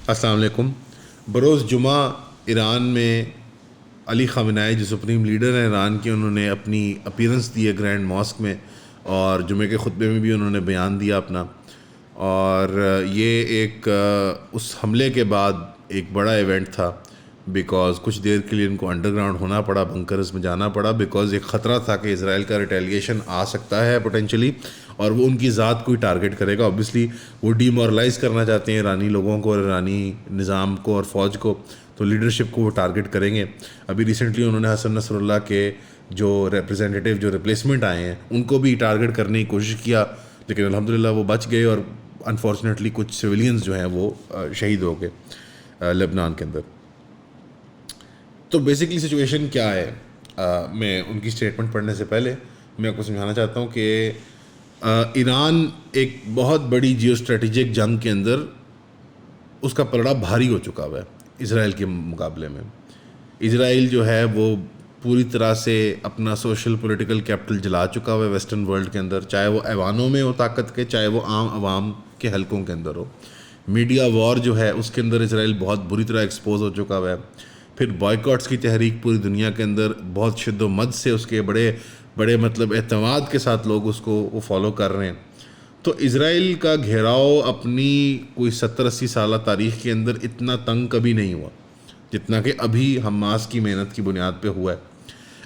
السلام علیکم. بروز جمعہ ایران میں علی خامنہئی جو سپریم لیڈر ہیں ایران کے، انہوں نے اپنی اپیرنس دی ہے گرینڈ ماسک میں، اور جمعے کے خطبے میں بھی انہوں نے بیان دیا اپنا. اور یہ ایک اس حملے کے بعد ایک بڑا ایونٹ تھا، بیکاز کچھ دیر کے لیے ان کو انڈر گراؤنڈ ہونا پڑا، بنکرز میں جانا پڑا، بیکاز ایک خطرہ تھا کہ اسرائیل کا ریٹیلیشن آ سکتا ہے پوٹینشلی، اور وہ ان کی ذات کو ہی ٹارگٹ کرے گا. اوبیسلی وہ ڈی مورلائز کرنا چاہتے ہیں ایرانی لوگوں کو اور ایرانی نظام کو اور فوج کو، تو لیڈرشپ کو وہ ٹارگٹ کریں گے. ابھی ریسنٹلی انہوں نے حسن نصر اللہ کے جو ریپریزنٹیٹیو جو ریپلیسمنٹ آئے ہیں ان کو بھی ٹارگٹ کرنے کی کوشش کیا، لیکن الحمدللہ وہ بچ گئے، اور انفارچونیٹلی کچھ سویلینز جو ہیں وہ شہید ہو گئے لبنان کے اندر. تو بیسکلی سچویشن کیا ہے؟ میں ان کی اسٹیٹمنٹ پڑھنے سے پہلے میں آپ کو سمجھانا چاہتا ہوں کہ ایران ایک بہت بڑی جیو اسٹریٹجک جنگ کے اندر اس کا پلڑا بھاری ہو چکا ہوا ہے اسرائیل کے مقابلے میں. اسرائیل جو ہے وہ پوری طرح سے اپنا سوشل پولیٹیکل کیپٹل جلا چکا ہوا ہے ویسٹرن ورلڈ کے اندر، چاہے وہ ایوانوں میں ہو طاقت کے، چاہے وہ عام عوام کے حلقوں کے اندر ہو. میڈیا وار جو ہے اس کے اندر اسرائیل بہت بری طرح ایکسپوز ہو چکا ہوا ہے. پھر بائیکاٹس کی تحریک پوری دنیا کے اندر بہت شد و مد سے اس کے بڑے مطلب اعتماد کے ساتھ لوگ اس کو وہ فالو کر رہے ہیں. تو اسرائیل کا گھیراؤ اپنی کوئی 70-80 سالہ تاریخ کے اندر اتنا تنگ کبھی نہیں ہوا جتنا کہ ابھی حماس کی محنت کی بنیاد پہ ہوا ہے.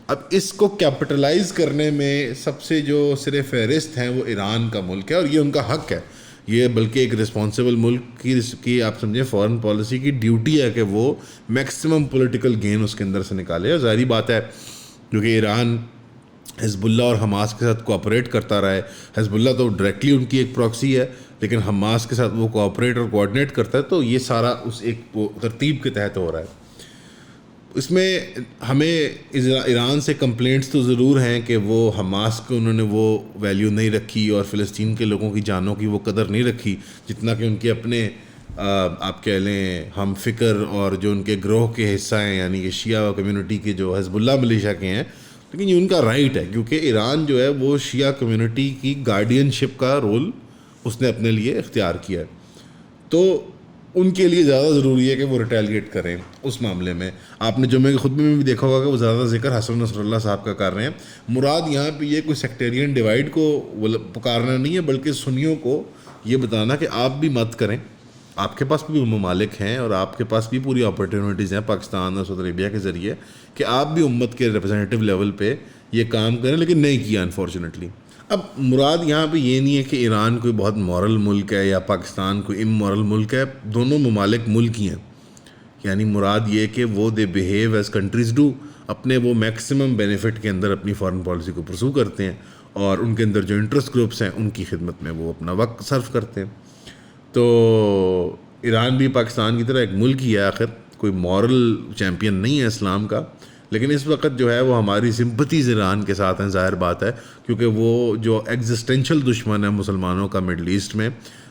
اب اس کو کیپٹلائز کرنے میں سب سے جو سر فہرست ہیں وہ ایران کا ملک ہے، اور یہ ان کا حق ہے. یہ بلکہ ایک رسپانسبل ملک کی آپ سمجھیں فارن پالیسی کی ڈیوٹی ہے کہ وہ میکسیمم پولیٹیکل گین اس کے اندر سے نکالے. اور ظاہری بات ہے کیونکہ ایران حزب اللہ اور حماس کے ساتھ کوآپریٹ کرتا رہا ہے. حزب اللہ تو ڈائریکٹلی ان کی ایک پراکسی ہے، لیکن حماس کے ساتھ وہ کوآپریٹ اور کوآرڈینیٹ کرتا ہے، تو یہ سارا اس ایک ترتیب کے تحت ہو رہا ہے. اس میں ہمیں ایران سے کمپلینٹس تو ضرور ہیں کہ وہ حماس کو انہوں نے وہ ویلیو نہیں رکھی اور فلسطین کے لوگوں کی جانوں کی وہ قدر نہیں رکھی جتنا کہ ان کے اپنے آپ کہہ لیں ہم فکر اور جو ان کے گروہ کے حصہ ہیں، یعنی کہ شیعہ کمیونٹی کے جو حزب اللہ ملیشیا کے ہیں. لیکن یہ ان کا رائٹ ہے کیونکہ ایران جو ہے وہ شیعہ کمیونٹی کی گارڈین شپ کا رول اس نے اپنے لیے اختیار کیا ہے. تو ان کے لیے زیادہ ضروری ہے کہ وہ ریٹیلیٹ کریں اس معاملے میں. آپ نے جمعے کے خطبے میں بھی دیکھا ہوگا کہ وہ زیادہ ذکر حسن نصر اللہ صاحب کا کر رہے ہیں. مراد یہاں پہ یہ کوئی سیکٹیرین ڈیوائڈ کو پکارنا نہیں ہے، بلکہ سنیوں کو یہ بتانا کہ آپ بھی مت کریں. آپ کے پاس بھی ممالک ہیں اور آپ کے پاس بھی پوری اپرچونیٹیز ہیں پاکستان اور سعودی عربیہ کے ذریعے کہ آپ بھی امت کے ریپرزینٹیو لیول پہ یہ کام کریں، لیکن نہیں کیا انفارچونیٹلی. اب مراد یہاں پہ یہ نہیں ہے کہ ایران کوئی بہت مورل ملک ہے یا پاکستان کوئی امورل ملک ہے. دونوں ممالک ملک ہی ہیں. یعنی مراد یہ کہ وہ دے بیہیو ایز کنٹریز ڈو، اپنے وہ میکسیمم بینیفٹ کے اندر اپنی فارن پالیسی کو پرسو کرتے ہیں، اور ان کے اندر جو انٹرسٹ گروپس ہیں ان کی خدمت میں وہ اپنا وقت صرف کرتے ہیں. تو ایران بھی پاکستان کی طرح ایک ملک ہی ہے، آخر کوئی مورل چیمپئن نہیں ہے اسلام کا. لیکن اس وقت جو ہے وہ ہماری سمپتیز ایران کے ساتھ ہیں، ظاہر بات ہے، کیونکہ وہ جو ایگزسٹینشل دشمن ہے مسلمانوں کا مڈل ایسٹ میں،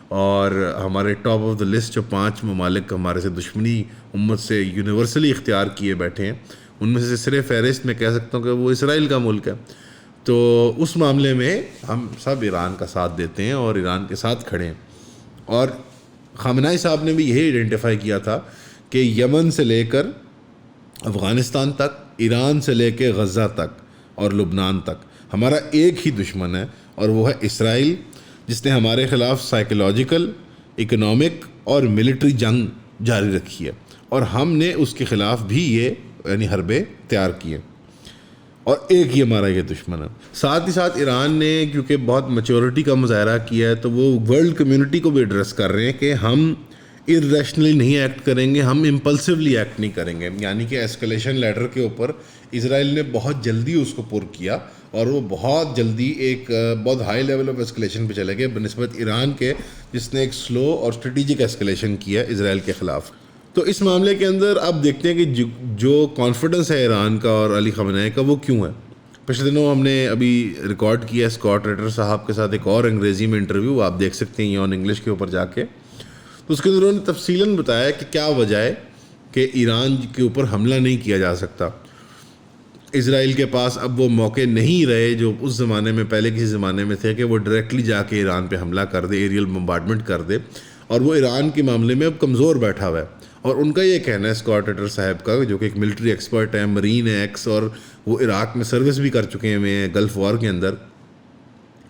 اور ہمارے ٹاپ آف دا لسٹ جو 5 ممالک ہمارے سے دشمنی امت سے یونیورسلی اختیار کیے بیٹھے ہیں، ان میں سے سر فہرست میں کہہ سکتا ہوں کہ وہ اسرائیل کا ملک ہے. تو اس معاملے میں ہم سب ایران کا ساتھ دیتے ہیں اور ایران کے ساتھ کھڑے ہیں. اور خامنہئی صاحب نے بھی یہی آئیڈینٹیفائی کیا تھا کہ یمن سے لے کر افغانستان تک، ایران سے لے کے غزہ تک اور لبنان تک ہمارا ایک ہی دشمن ہے، اور وہ ہے اسرائیل، جس نے ہمارے خلاف سائیکولوجیکل، اکنامک اور ملٹری جنگ جاری رکھی ہے، اور ہم نے اس کے خلاف بھی یہ یعنی حربیں تیار کی ہیں، اور ایک ہی ہمارا یہ دشمن ہے. ساتھ ہی ساتھ ایران نے کیونکہ بہت میچورٹی کا مظاہرہ کیا ہے، تو وہ ورلڈ کمیونٹی کو بھی ایڈریس کر رہے ہیں کہ ہم ارریشنلی نہیں ایکٹ کریں گے، ہم امپلسولی ایکٹ نہیں کریں گے. یعنی کہ ایسکلیشن لیڈر کے اوپر اسرائیل نے بہت جلدی اس کو پر کیا، اور وہ بہت جلدی ایک بہت ہائی لیول آف ایسکلیشن پہ چلے گئے بنسبت ایران کے، جس نے ایک سلو اور اسٹریٹجک ایسکلیشن کیا اسرائیل کے خلاف. تو اس معاملے کے اندر آپ دیکھتے ہیں کہ جو کانفیڈنس ہے ایران کا اور علی خامنہئی کا وہ کیوں ہے. پچھلے دنوں ہم نے ابھی ریکارڈ کیا اسکاٹ ریٹر صاحب کے ساتھ ایک اور انگریزی میں انٹرویو، آپ دیکھ سکتے ہیں یہ آن انگلش کے اوپر جا کے. تو اس کے اندر انہوں نے تفصیلاً بتایا کہ کیا وجہ ہے کہ ایران کے اوپر حملہ نہیں کیا جا سکتا. اسرائیل کے پاس اب وہ موقع نہیں رہے جو اس زمانے میں پہلے کسی زمانے میں تھے کہ وہ ڈائریکٹلی جا کے ایران پہ حملہ کر دے، ایریل بمبارڈمنٹ کر دے. اور وہ ایران کے معاملے میں اب کمزور بیٹھا ہوا ہے. اور ان کا یہ کہنا ہے اسکاٹ ایٹر صاحب کا, جو کہ ایک ملٹری ایکسپرٹ ہے, مرین ہے ایکس, اور وہ عراق میں سروس بھی کر چکے ہیں گلف وار کے اندر,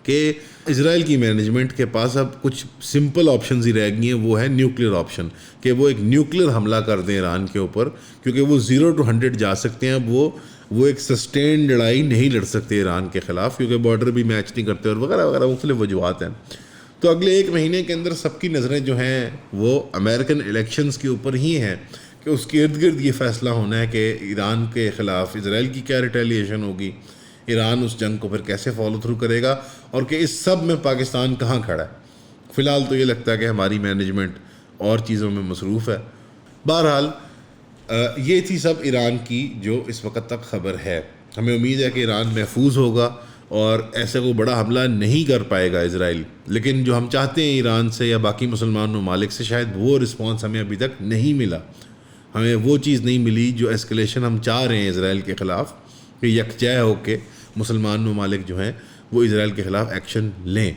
کہ اسرائیل کی مینجمنٹ کے پاس اب کچھ سمپل آپشنز ہی رہ گئی ہیں. وہ ہے نیوکلیئر آپشن, کہ وہ ایک نیوکلیئر حملہ کر دیں ایران کے اوپر, کیونکہ وہ 0 to 100 جا سکتے ہیں. اب وہ ایک سسٹینڈ لڑائی نہیں لڑ سکتے ایران کے خلاف, کیونکہ بارڈر بھی میچ نہیں کرتے اور وغیرہ وغیرہ مختلف وجوہات ہیں. تو اگلے 1 مہینے کے اندر سب کی نظریں جو ہیں وہ امریکن الیکشنز کے اوپر ہی ہیں, کہ اس کے ارد گرد یہ فیصلہ ہونا ہے کہ ایران کے خلاف اسرائیل کی کیا ریٹیلیشن ہوگی, ایران اس جنگ کو پھر کیسے فالو تھرو کرے گا, اور کہ اس سب میں پاکستان کہاں کھڑا ہے. فی الحال تو یہ لگتا ہے کہ ہماری مینجمنٹ اور چیزوں میں مصروف ہے. بہرحال یہ تھی سب ایران کی جو اس وقت تک خبر ہے. ہمیں امید ہے کہ ایران محفوظ ہوگا اور ایسے کو بڑا حملہ نہیں کر پائے گا اسرائیل, لیکن جو ہم چاہتے ہیں ایران سے یا باقی مسلمان ممالک سے, شاید وہ رسپانس ہمیں ابھی تک نہیں ملا. ہمیں وہ چیز نہیں ملی جو ایسکلیشن ہم چاہ رہے ہیں اسرائیل کے خلاف, کہ یکجا ہو کے مسلمان ممالک جو ہیں وہ اسرائیل کے خلاف ایکشن لیں.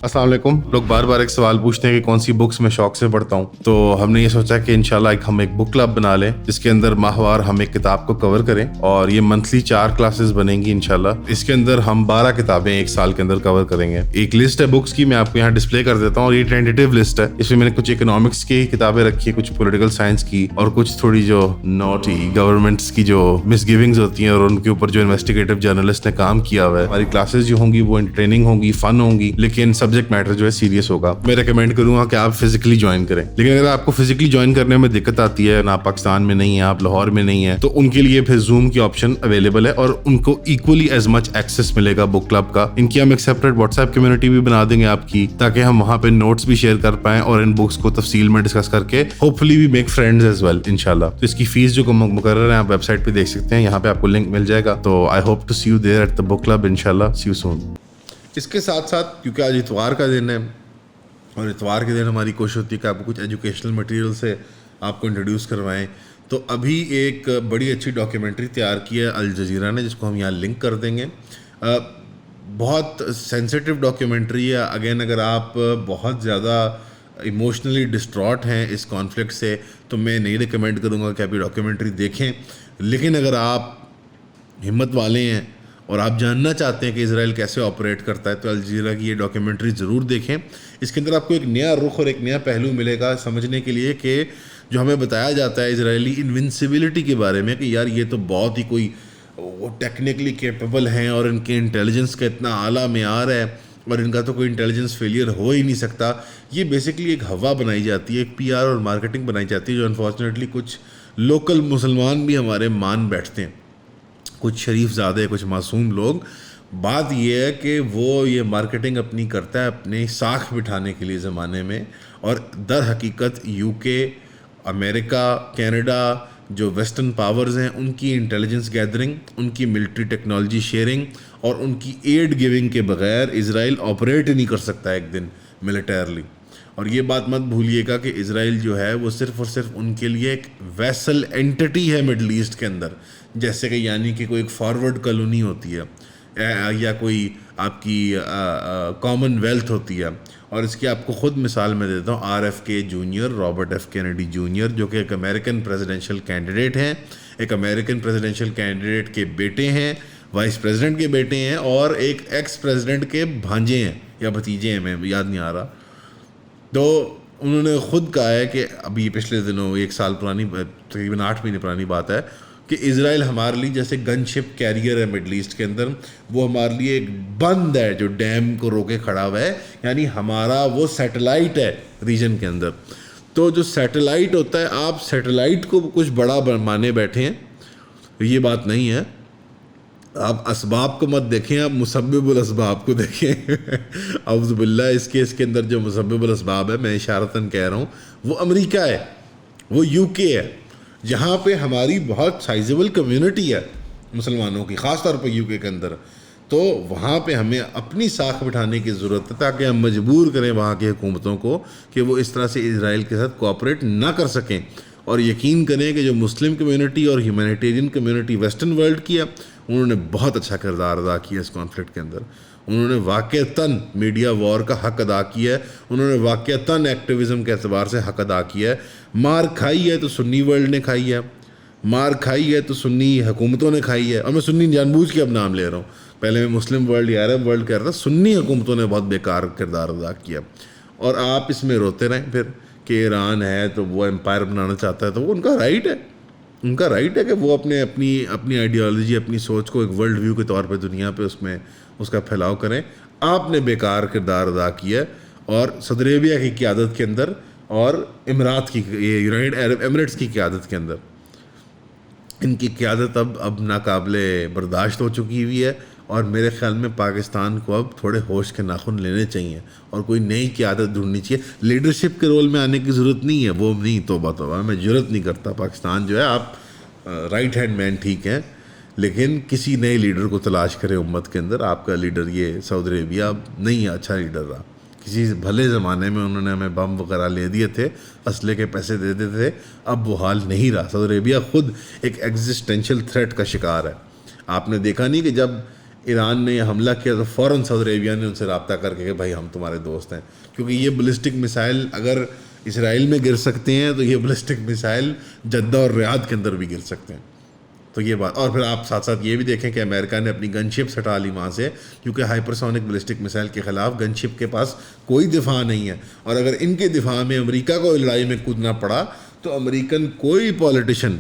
السلام علیکم. لوگ بار بار ایک سوال پوچھتے ہیں کہ کون سی بکس میں شوق سے پڑھتا ہوں, تو ہم نے یہ سوچا کہ انشاءاللہ ہم ایک بک کلب بنا لیں جس کے اندر ماہوار ہم ایک کتاب کو کور کریں, اور یہ منتھلی 4 کلاسز بنیں گی انشاءاللہ. اس کے اندر ہم 12 کتابیں 1 سال کے اندر کور کریں گے. ایک لسٹ ہے بکس کی, میں آپ کو یہاں ڈسپلے کر دیتا ہوں, اور یہ ٹینٹیٹیو لسٹ ہے. اس میں نے کچھ اکنامکس کی کتابیں رکھی ہیں, کچھ پولیٹیکل سائنس کی, اور کچھ تھوڑی جو نوٹی گورنمنٹس کی جو مس گیونگز ہوتی ہیں اور ان کے اوپر جو انویسٹیگیٹو جرنلسٹ نے کام کیا ہوا ہے. ہماری کلاسز جو ہوں گی وہ انٹرٹیننگ ہوں گی, فن ہوں گی, لیکن سبجیکٹ میٹر جو ہے سیریس ہوگا. میں ریکمینڈ کروں گا کہ آپ فزیکلی جوائن کریں, لیکن اگر آپ کو فزیکلی جوائن کرنے میں دقت آتی ہے, آپ پاکستان میں نہیں ہیں, آپ لاہور میں نہیں ہیں, تو ان کے لیے پھر زوم کی آپشن اویلیبل ہے, اور ان کو ایکولی ایز مچ ایکسیس ملے گا بک کلب کا. ان کی ہم ایک سیپریٹ واٹس ایپ کمیونٹی بھی بنا دیں گے آپ کی, تاکہ ہم وہاں پہ نوٹس بھی شیئر کر پائیں اور ان بکس کو تفصیل میں ڈسکس کر کے hopefully we make friends as well انشاءاللہ. تو اس کی فیس جو مقرر ہے آپ ویب سائٹ پہ دیکھ سکتے ہیں, یہاں پہ آپ کو لنک مل جائے گا. تو I hope to see you there at the book club انشاءاللہ. See you soon. اس کے ساتھ ساتھ کیونکہ آج اتوار کا دن ہے, اور اتوار کے دن ہماری کوشش ہوتی ہے کہ آپ کو کچھ ایجوکیشنل مٹیریل سے آپ کو انٹروڈیوس کروائیں, تو ابھی ایک بڑی اچھی ڈاکیومنٹری تیار کی ہے الجزیرہ نے, جس کو ہم یہاں لنک کر دیں گے. بہت سینسیٹیو ڈاکیومنٹری ہے. اگین اگر آپ بہت زیادہ ایموشنلی ڈسٹراٹ ہیں اس کانفلکٹ سے, تو میں نہیں ریکمینڈ کروں گا کہ آپ یہ ڈاکیومنٹری دیکھیں. لیکن اگر آپ ہمت والے ہیں اور آپ جاننا چاہتے ہیں کہ اسرائیل کیسے آپریٹ کرتا ہے, تو الجزیرہ کی یہ ڈاکیومنٹری ضرور دیکھیں. اس کے اندر آپ کو ایک نیا رخ اور ایک نیا پہلو ملے گا سمجھنے کے لیے, کہ جو ہمیں بتایا جاتا ہے اسرائیلی انونسیبلٹی کے بارے میں, کہ یار یہ تو بہت ہی کوئی وہ ٹیکنیکلی کیپیبل ہیں, اور ان کے انٹیلیجنس کا اتنا اعلیٰ معیار ہے, اور ان کا تو کوئی انٹیلیجنس فیلئر ہو ہی نہیں سکتا. یہ بیسکلی ایک ہوا بنائی جاتی ہے, ایک PR اور مارکیٹنگ بنائی جاتی ہے, جو انفارچونیٹلی کچھ لوکل مسلمان بھی ہمارے مان بیٹھتے ہیں, کچھ شریف زادے, کچھ معصوم لوگ. بات یہ ہے کہ وہ یہ مارکیٹنگ اپنی کرتا ہے اپنے ساکھ بٹھانے کے لیے زمانے میں, اور در حقیقت UK, امریکہ, کینیڈا, جو ویسٹرن پاورز ہیں, ان کی انٹیلیجنس گیدرنگ, ان کی ملٹری ٹیکنالوجی شیئرنگ اور ان کی ایڈ گیونگ کے بغیر اسرائیل آپریٹ نہیں کر سکتا ایک دن ملیٹرلی. اور یہ بات مت بھولیے گا کہ اسرائیل جو ہے وہ صرف اور صرف ان کے لیے ایک ویسل اینٹی ہے مڈل ایسٹ کے اندر, جیسے کہ یعنی کہ کوئی ایک فارورڈ کالونی ہوتی ہے, یا کوئی آپ کی کامن ویلتھ ہوتی ہے. اور اس کی آپ کو خود مثال میں دیتا ہوں, RFK junior, Robert F Kennedy junior, جو کہ ایک امریکن پریزیڈنشیل کینڈیڈیٹ ہیں, ایک امریکن پریزیڈنشیل کینڈیڈیٹ کے بیٹے ہیں, وائس پریزیڈنٹ کے بیٹے ہیں, اور ایک ایکس پریزیڈنٹ کے بھانجے ہیں یا بھتیجے ہیں, میں یاد نہیں آ رہا. تو انہوں نے خود کہا ہے کہ ابھی پچھلے دنوں 1 سال پرانی, تقریباً 8 مہینے پرانی بات ہے, کہ اسرائیل ہمارے لیے جیسے گن شپ کیریئر ہے مڈل ایسٹ کے اندر, وہ ہمارے لیے ایک بند ہے جو ڈیم کو روکے کھڑا ہوا ہے, یعنی ہمارا وہ سیٹلائٹ ہے ریجن کے اندر. تو جو سیٹلائٹ ہوتا ہے, آپ سیٹلائٹ کو کچھ بڑا مانے بیٹھے ہیں, یہ بات نہیں ہے. آپ اسباب کو مت دیکھیں, آپ مسبب الاسباب کو دیکھیں. اعوذ باللہ. اس کے اندر جو مسبب الاسباب ہے, میں اشارتاً کہہ رہا ہوں, وہ امریکہ ہے, وہ UK ہے, جہاں پہ ہماری بہت سائزیبل کمیونٹی ہے مسلمانوں کی, خاص طور پہ UK کے اندر. تو وہاں پہ ہمیں اپنی ساکھ بٹھانے کی ضرورت ہے, تاکہ ہم مجبور کریں وہاں کی حکومتوں کو کہ وہ اس طرح سے اسرائیل کے ساتھ کوآپریٹ نہ کر سکیں. اور یقین کریں کہ جو مسلم کمیونٹی اور ہیومینیٹیرین کمیونٹی ویسٹرن ورلڈ کی ہے, انہوں نے بہت اچھا کردار ادا کیا اس کانفلکٹ کے اندر. انہوں نے واقعتاً میڈیا وار کا حق ادا کیا ہے، انہوں نے واقعتاً ایکٹیویزم کے اعتبار سے حق ادا کیا ہے. مار کھائی ہے تو سنی ورلڈ نے کھائی ہے، مار کھائی ہے تو سنی حکومتوں نے کھائی ہے. اور میں سنی جان بوجھ کے اب نام لے رہا ہوں، پہلے میں مسلم ورلڈ یا عرب ورلڈ کہہ رہا تھا. سنی حکومتوں نے بہت بیکار کردار ادا کیا. اور آپ اس میں روتے رہیں پھر کہ ایران ہے تو وہ امپائر بنانا چاہتا ہے، تو وہ ان کا رائٹ ہے، ان کا رائٹ ہے کہ وہ اپنی آئیڈیالوجی، اپنی سوچ کو ایک ورلڈ ویو کے طور پہ دنیا پہ اس کا پھیلاؤ کریں. آپ نے بیکار کردار ادا کیا ہے. اور سعودی عربیہ کی قیادت کے اندر اور امارات کی، یہ یونائٹڈ عرب ایمریٹس کی قیادت کے اندر، ان کی قیادت اب ناقابل برداشت ہو چکی ہوئی ہے. اور میرے خیال میں پاکستان کو اب تھوڑے ہوش کے ناخن لینے چاہیے اور کوئی نئی قیادت ڈھونڈنی چاہیے. لیڈرشپ کے رول میں آنے کی ضرورت نہیں ہے، وہ نہیں، توبہ میں جرت نہیں کرتا. پاکستان جو ہے، آپ رائٹ ہینڈ مین ٹھیک ہیں، لیکن کسی نئے لیڈر کو تلاش کریں امت کے اندر. آپ کا لیڈر یہ سعودی عربیہ اب نہیں اچھا لیڈر رہا. کسی بھلے زمانے میں انہوں نے ہمیں بم وغیرہ لے دیے تھے، اسلحے کے پیسے دے دیتے تھے، اب وہ حال نہیں رہا. سعودی عربیہ خود ایک ایگزسٹینشل تھریٹ کا شکار ہے. آپ نے دیکھا نہیں کہ جب ایران نے یہ حملہ کیا تو فوراً سعودی عربیہ نے ان سے رابطہ کر کے کہ بھائی ہم تمہارے دوست ہیں، کیونکہ یہ بلسٹک میسائل اگر اسرائیل میں گر سکتے ہیں تو یہ بلسٹک میسائل جدہ اور ریاض کے اندر بھی گر سکتے ہیں. تو یہ بات. اور پھر آپ ساتھ ساتھ یہ بھی دیکھیں کہ امریکہ نے اپنی گن شپس ہٹا لی وہاں سے، کیونکہ ہائپرسونک بلسٹک میسائل کے خلاف گن شپ کے پاس کوئی دفاع نہیں ہے. اور اگر ان کے دفاع میں امریکہ کو لڑائی میں کودنا پڑا تو امریکن کوئی پولیٹیشین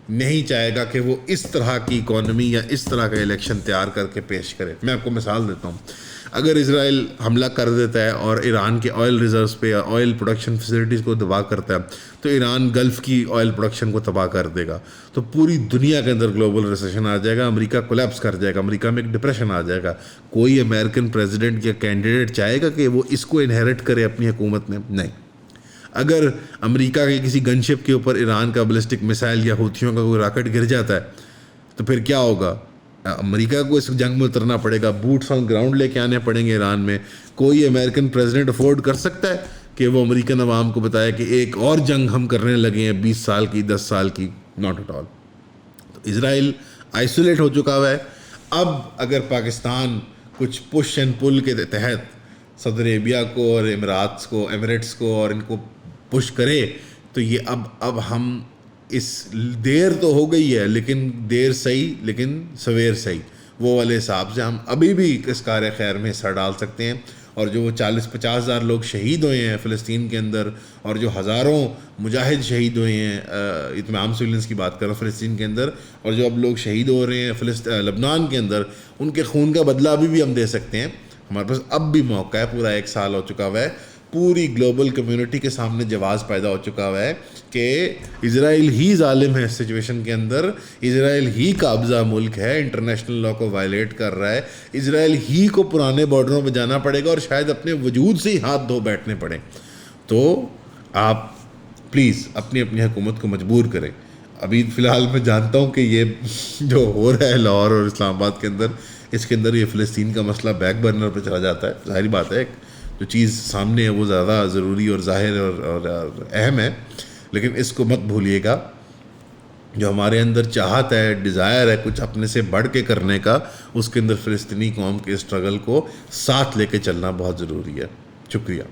نہیں چاہے گا کہ وہ اس طرح کی اکانومی یا اس طرح کا الیکشن تیار کر کے پیش کرے. میں آپ کو مثال دیتا ہوں. اگر اسرائیل حملہ کر دیتا ہے اور ایران کے آئل ریزروز پہ یا آئل پروڈکشن فیسلٹیز کو تباہ کرتا ہے تو ایران گلف کی آئل پروڈکشن کو تباہ کر دے گا. تو پوری دنیا کے اندر گلوبل ریسیشن آ جائے گا، امریکہ کولیپس کر جائے گا، امریکہ میں ایک ڈپریشن آ جائے گا. کوئی امریکن پریزیڈنٹ یا کینڈیڈیٹ چاہے گا کہ وہ اس کو انہیرٹ کرے اپنی حکومت میں؟ نہیں. اگر امریکہ کے کسی گن شپ کے اوپر ایران کا بلسٹک میسائل یا ہوتھیوں کا کوئی راکٹ گر جاتا ہے تو پھر کیا ہوگا؟ امریکہ کو اس جنگ میں اترنا پڑے گا، بوٹس آن گراؤنڈ لے کے آنے پڑیں گے ایران میں. کوئی امریکن پریزیڈنٹ افورڈ کر سکتا ہے کہ وہ امریکن عوام کو بتائے کہ ایک اور جنگ ہم کرنے لگے ہیں 20 سال کی، 10 سال کی؟ Not at all. تو اسرائیل آئسولیٹ ہو چکا ہوا ہے. اب اگر پاکستان کچھ پش اینڈ پل کے تحت سعودی عربیہ کو اور ایمریٹس کو اور ان کو پش کرے تو یہ اب ہم اس دیر تو ہو گئی ہے، لیکن دیر صحیح لیکن سویر صحیح، وہ والے حساب سے ہم ابھی بھی اس کار خیر میں حصہ ڈال سکتے ہیں. اور جو وہ 40-50 ہزار لوگ شہید ہوئے ہیں فلسطین کے اندر، اور جو ہزاروں مجاہد شہید ہوئے ہیں، اتمام سویلنس کی بات کر رہا ہوں فلسطین کے اندر، اور جو اب لوگ شہید ہو رہے ہیں لبنان کے اندر، ان کے خون کا بدلہ ابھی بھی ہم دے سکتے ہیں. ہمارے پاس اب بھی موقع ہے. پورا 1 سال ہو چکا ہوا ہے، پوری گلوبل کمیونٹی کے سامنے جواز پیدا ہو چکا ہوا ہے کہ اسرائیل ہی ظالم ہے. اس سچویشن کے اندر اسرائیل ہی قابضہ ملک ہے، انٹرنیشنل لا کو وائلیٹ کر رہا ہے. اسرائیل ہی کو پرانے بارڈروں پہ جانا پڑے گا اور شاید اپنے وجود سے ہی ہاتھ دھو بیٹھنے پڑیں. تو آپ پلیز اپنی حکومت کو مجبور کریں. ابھی فی الحال میں جانتا ہوں کہ یہ جو ہو رہا ہے لاہور اور اسلام آباد کے اندر، اس کے اندر یہ فلسطین کا مسئلہ بیک برنر پہ چلا جاتا ہے. ظاہری بات ہے، جو چیز سامنے ہے وہ زیادہ ضروری اور ظاہر اور اہم ہے. لیکن اس کو مت بھولیے گا، جو ہمارے اندر چاہت ہے، ڈیزائر ہے کچھ اپنے سے بڑھ کے کرنے کا، اس کے اندر فلسطینی قوم کے اسٹرگل کو ساتھ لے کے چلنا بہت ضروری ہے. شکریہ.